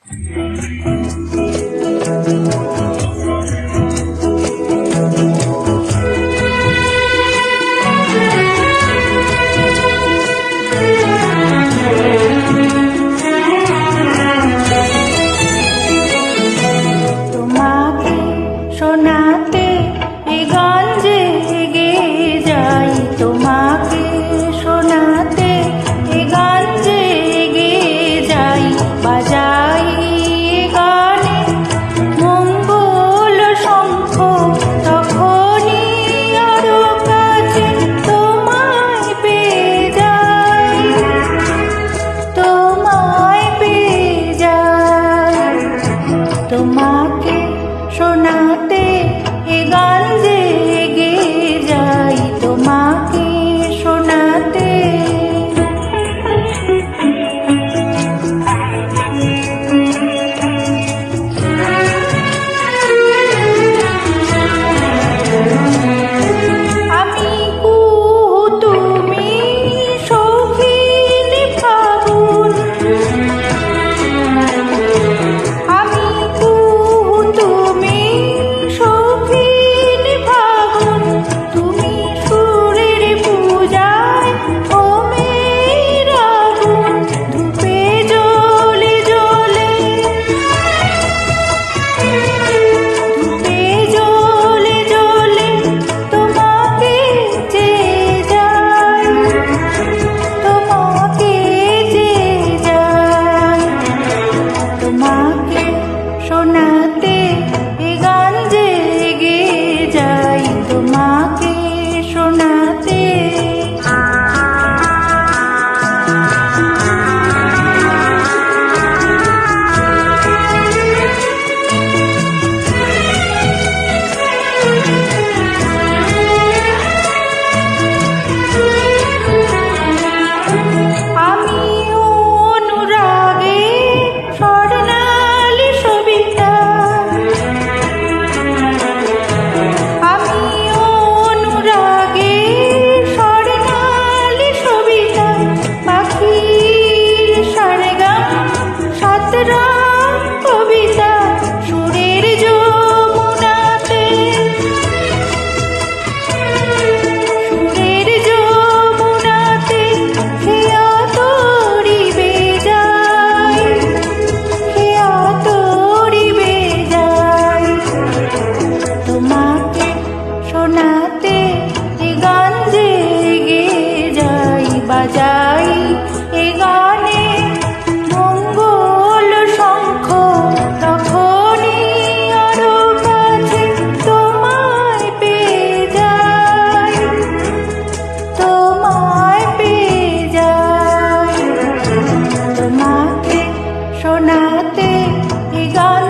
তোমাকে শোনাতে এ গান জেগে যাই, তোমাকে শোনাতে এ গান জেগে যাই, বাজাই এ গানে মঙ্গল শঙ্খ, তখনই আরো কাছে তোমায় পেয়ে যাই, তোমায় পেয়ে যাই। তোমাকে শোনাতে এ গান জেগে যাই, তোমাকে শোনাতে। আমি কুহু তুমি শৌখিনী ফাগুন, আমি কুহু তুমি শৌখিনী ফাগুন, তুমি সুরের পূজায় হোমের আগুন, ধূপে জ্বলে জ্বলে, ধূপে জ্বলে জ্বলে তোমাকে চেয়ে যাই, তোমাকে চেয়ে যাই। তোমাকে শোনাতে এ গান জেগে যাই, তোমাকে শোনাতে। আমি অনুরাগে স্বর্ণালী সবিতা, আমি অনুরাগে স্বর্ণালী সবিতা, পাখির সারেগাম সাতরং কবিতা, সুরের যমুনাতে, সুরের যমুনাতে খেয়া তরিবে যাই, খেয়া তরিবে যাই। তোমাকে শোনাতে এ গান জেগে যাই, বাজাই এ গানে মঙ্গল শঙ্খ, তখনই আরো কাছে তোমায় পেয়ে যাই, তোমায় পেয়ে যাই। তোমাকে শোনাতে এ গান